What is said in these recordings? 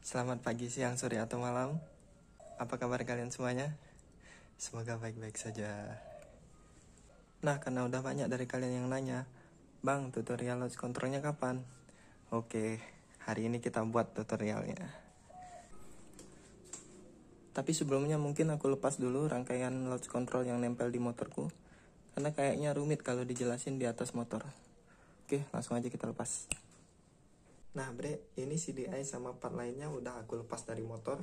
Selamat pagi, siang, sore, atau malam. Apa kabar kalian semuanya? Semoga baik-baik saja. Nah, karena udah banyak dari kalian yang nanya, Bang, tutorial launch controlnya kapan? Oke, hari ini kita buat tutorialnya. Tapi sebelumnya mungkin aku lepas dulu rangkaian launch control yang nempel di motorku, karena kayaknya rumit kalau dijelasin di atas motor. Oke, langsung aja kita lepas. Nah bre, ini CDI sama part lainnya udah aku lepas dari motor,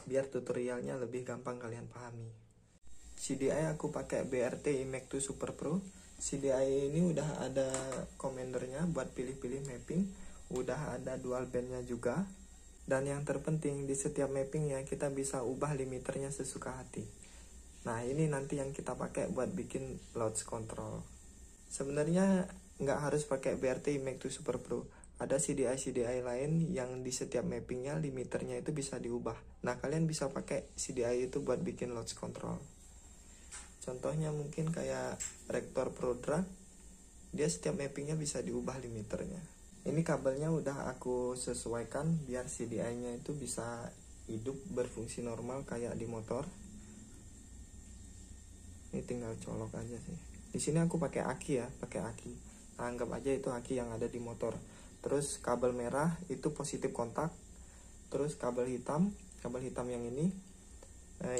biar tutorialnya lebih gampang kalian pahami. CDI aku pakai BRT Imac 2 Super Pro. CDI ini udah ada commandernya buat pilih-pilih mapping, udah ada dual bandnya juga. Dan yang terpenting, di setiap mappingnya kita bisa ubah limiternya sesuka hati. Nah ini nanti yang kita pakai buat bikin launch control. Sebenarnya nggak harus pakai BRT Imac 2 Super Pro. Ada CDI lain yang di setiap mappingnya limiternya itu bisa diubah. Nah kalian bisa pakai CDI itu buat bikin launch control. Contohnya mungkin kayak Rektor Pro Drag, dia setiap mappingnya bisa diubah limiternya. Ini kabelnya udah aku sesuaikan biar CDI-nya itu bisa hidup berfungsi normal kayak di motor. Ini tinggal colok aja sih. Di sini aku pakai aki ya, pakai aki. Nah, anggap aja itu aki yang ada di motor. Terus kabel merah itu positif kontak. Terus kabel hitam yang ini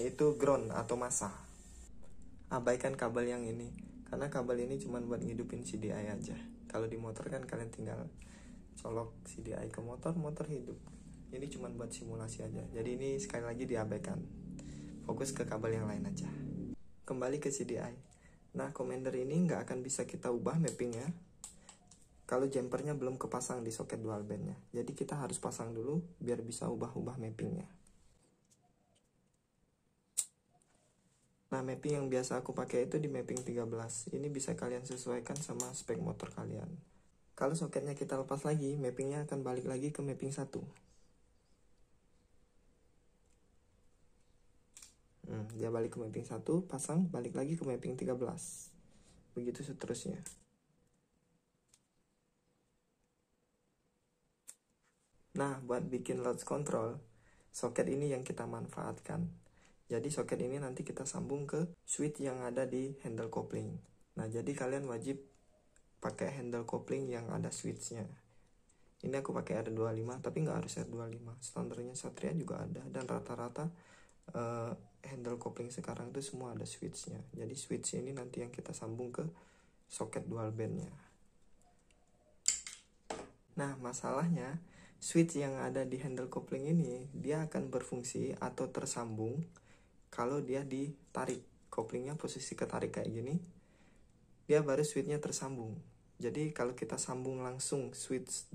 itu ground atau masa. Abaikan kabel yang ini, karena kabel ini cuma buat ngidupin CDI aja. Kalau di motor kan kalian tinggal colok CDI ke motor, motor hidup. Ini cuma buat simulasi aja. Jadi ini sekali lagi diabaikan. Fokus ke kabel yang lain aja. Kembali ke CDI. Nah, commander ini nggak akan bisa kita ubah mappingnya kalau jumpernya belum kepasang di soket dual bandnya. Jadi kita harus pasang dulu biar bisa ubah-ubah mappingnya. Nah, mapping yang biasa aku pakai itu di mapping 13. Ini bisa kalian sesuaikan sama spek motor kalian. Kalau soketnya kita lepas lagi, mappingnya akan balik lagi ke mapping 1. Dia balik ke mapping 1, pasang, balik lagi ke mapping 13. Begitu seterusnya. Nah, buat bikin launch control, soket ini yang kita manfaatkan. Jadi soket ini nanti kita sambung ke switch yang ada di handle coupling. Nah, jadi kalian wajib pakai handle coupling yang ada switchnya. Ini aku pakai R25, tapi nggak harus R25. Standarnya Satria juga ada, dan rata-rata handle coupling sekarang itu semua ada switchnya. Jadi switch ini nanti yang kita sambung ke soket dual bandnya. Nah, masalahnya switch yang ada di handle coupling ini dia akan berfungsi atau tersambung kalau dia ditarik. Couplingnya posisi ketarik kayak gini, dia baru switchnya tersambung. Jadi kalau kita sambung langsung switch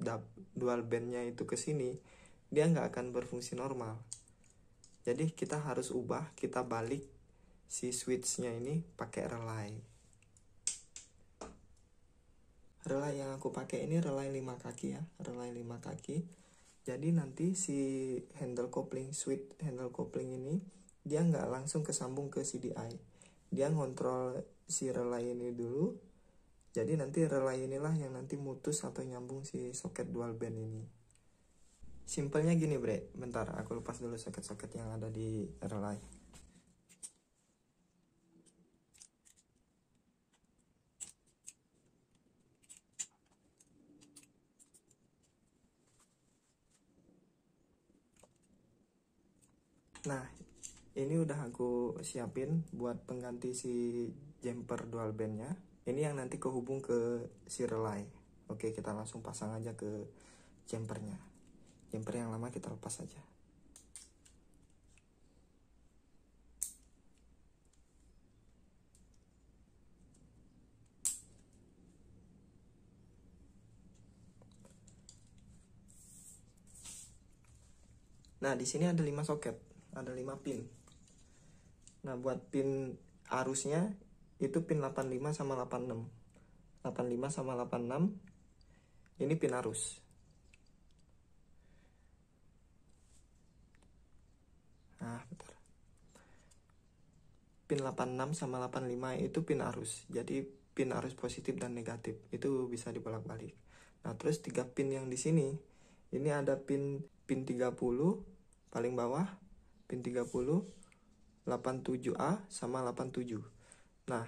dual bandnya itu ke sini, dia nggak akan berfungsi normal. Jadi kita harus ubah, kita balik si switchnya ini pakai relay. Relay yang aku pakai ini relay 5 kaki ya, relay 5 kaki. Jadi nanti si handle coupling, switch handle coupling ini dia nggak langsung kesambung ke CDI. Dia ngontrol si relay ini dulu. Jadi nanti relay inilah yang nanti mutus atau nyambung si soket dual band ini. Simpelnya gini bre, bentar aku lepas dulu soket-soket yang ada di relay. Nah, ini udah aku siapin buat pengganti si jumper dual bandnya. Ini yang nanti kehubung ke si relay. Oke, kita langsung pasang aja ke jumpernya. Jumper yang lama kita lepas aja. Nah, di sini ada 5 soket, ada 5 pin. Nah, buat pin arusnya itu pin 85 sama 86. 85 sama 86 ini pin arus. Nah, bentar. Pin 86 sama 85 itu pin arus. Jadi pin arus positif dan negatif itu bisa dibolak-balik. Nah, terus 3 pin yang di sini ini ada pin pin 30 paling bawah, pin 30, 87A sama 87. Nah,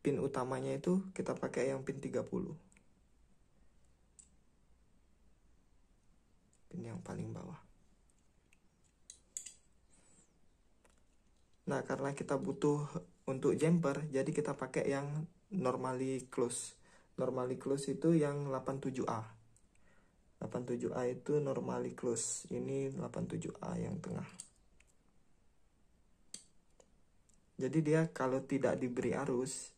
pin utamanya itu kita pakai yang pin 30. Pin yang paling bawah. Nah, karena kita butuh untuk jumper, jadi kita pakai yang normally close. Normally close itu yang 87A. 87A itu normally close. Ini 87A yang tengah. Jadi dia kalau tidak diberi arus,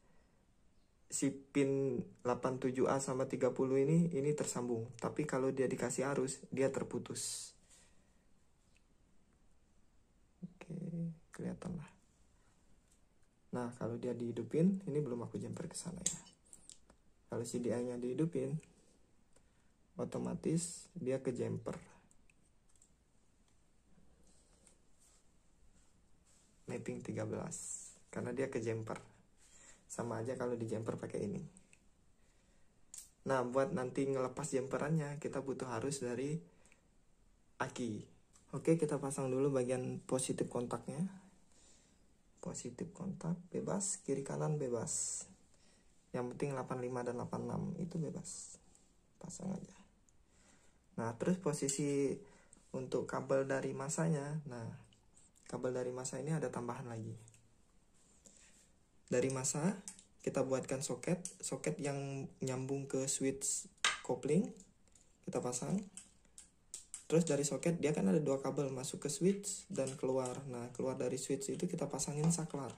si pin 87A sama 30 ini tersambung. Tapi kalau dia dikasih arus, dia terputus. Oke, kelihatan lah. Nah, kalau dia dihidupin, ini belum aku jumper ke sana ya. Kalau CDI-nya dihidupin, otomatis dia ke jumper. Mapping 13, karena dia ke jumper. Sama aja kalau di jumper pakai ini. Nah, buat nanti ngelepas jumperannya, kita butuh arus dari aki. Oke, kita pasang dulu bagian positif kontaknya. Positif kontak bebas, kiri kanan bebas. Yang penting 85 dan 86 itu bebas. Pasang aja. Nah, terus posisi untuk kabel dari masanya. Nah, kabel dari masa ini ada tambahan lagi. Dari masa kita buatkan soket yang nyambung ke switch kopling. Kita pasang. Terus dari soket dia kan ada dua kabel masuk ke switch dan keluar. Nah, keluar dari switch itu kita pasangin saklar.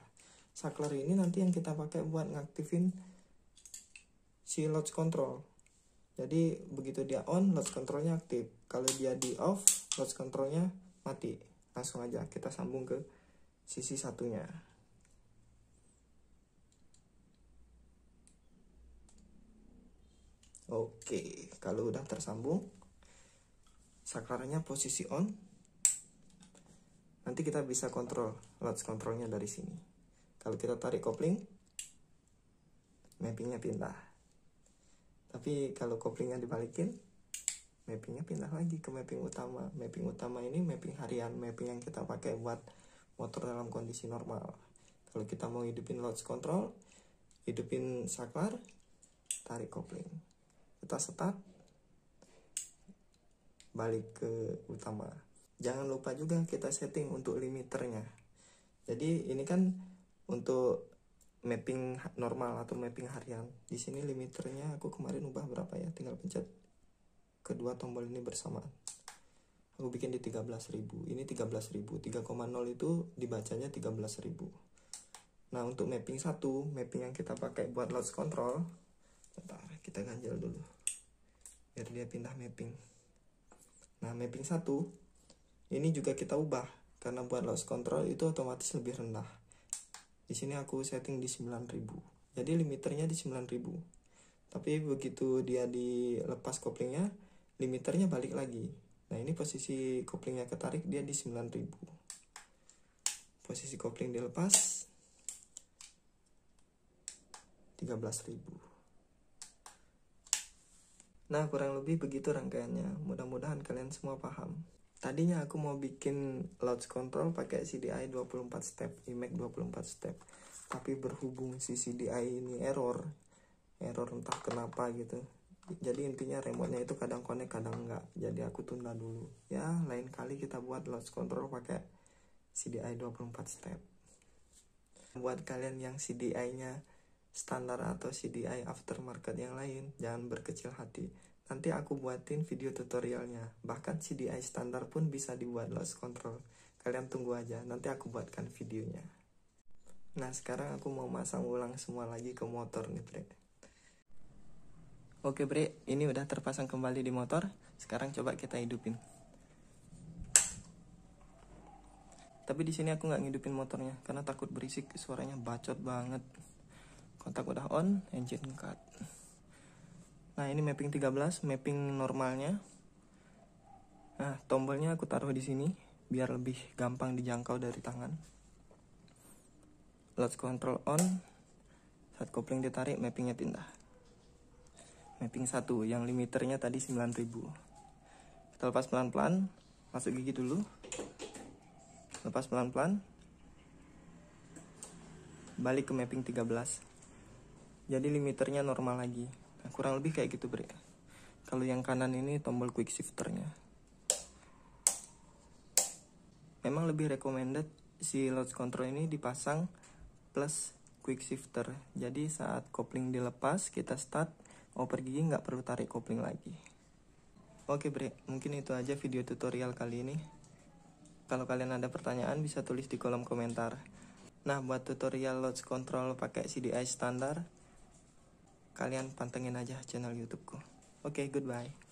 Saklar ini nanti yang kita pakai buat ngaktifin si latch control. Jadi begitu dia on, latch controlnya aktif. Kalau dia di off, latch controlnya mati. Langsung aja kita sambung ke sisi satunya. Oke, kalau udah tersambung, saklarnya posisi on. Nanti kita bisa kontrol latch controlnya dari sini. Kalau kita tarik kopling, mappingnya pindah. Tapi kalau koplingnya dibalikin, mappingnya pindah lagi ke mapping utama. Mapping utama ini mapping harian, mapping yang kita pakai buat motor dalam kondisi normal. Kalau kita mau hidupin latch control, hidupin saklar, tarik kopling, kita start, balik ke utama. Jangan lupa juga kita setting untuk limiternya. Jadi ini kan untuk mapping normal atau mapping harian. Di sini limiternya aku kemarin ubah berapa ya? Tinggal pencet kedua tombol ini bersamaan. Aku bikin di 13.000. Ini 13.000. 3,0 itu dibacanya 13.000. Nah, untuk mapping 1, mapping yang kita pakai buat latch control, bentar, kita ganjel dulu biar dia pindah mapping. Nah, mapping 1 ini juga kita ubah karena buat latch control itu otomatis lebih rendah. Di sini aku setting di 9.000. Jadi limiternya di 9.000. Tapi begitu dia dilepas koplingnya, limiternya balik lagi. Nah, ini posisi koplingnya ketarik, dia di 9.000. Posisi kopling dilepas 13.000. Nah, kurang lebih begitu rangkaiannya. Mudah-mudahan kalian semua paham. Tadinya aku mau bikin latch control pakai CDI 24 step, IMEC 24 step. Tapi berhubung si CDI ini error entah kenapa gitu. Jadi intinya remote-nya itu kadang connect, kadang enggak. Jadi aku tunda dulu. Ya, lain kali kita buat latch control pakai CDI 24 step. Buat kalian yang CDI-nya standar atau CDI aftermarket yang lain, jangan berkecil hati. Nanti aku buatin video tutorialnya. Bahkan CDI standar pun bisa dibuat latch control. Kalian tunggu aja, nanti aku buatkan videonya. Nah, sekarang aku mau masang ulang semua lagi ke motor nih, Bre. Oke, Bre, ini udah terpasang kembali di motor. Sekarang coba kita hidupin. Tapi di sini aku nggak ngidupin motornya karena takut berisik, suaranya bacot banget. Kontak udah on, engine cut. Nah, ini mapping 13, mapping normalnya. Nah, tombolnya aku taruh di sini biar lebih gampang dijangkau dari tangan. Latch control on. Saat kopling ditarik, mappingnya pindah. Mapping 1 yang limiternya tadi 9.000. Kita lepas pelan-pelan, masuk gigi dulu, lepas pelan-pelan, balik ke mapping 13. Jadi limiternya normal lagi. Nah, kurang lebih kayak gitu bre. Kalau yang kanan ini tombol quick shifternya. Memang lebih recommended si load control ini dipasang plus quick shifter. Jadi saat kopling dilepas, kita start, oper gigi nggak perlu tarik kopling lagi. Oke bre, mungkin itu aja video tutorial kali ini. Kalau kalian ada pertanyaan bisa tulis di kolom komentar. Nah, buat tutorial load control pakai CDI standar, kalian pantengin aja channel YouTubeku. Oke, goodbye.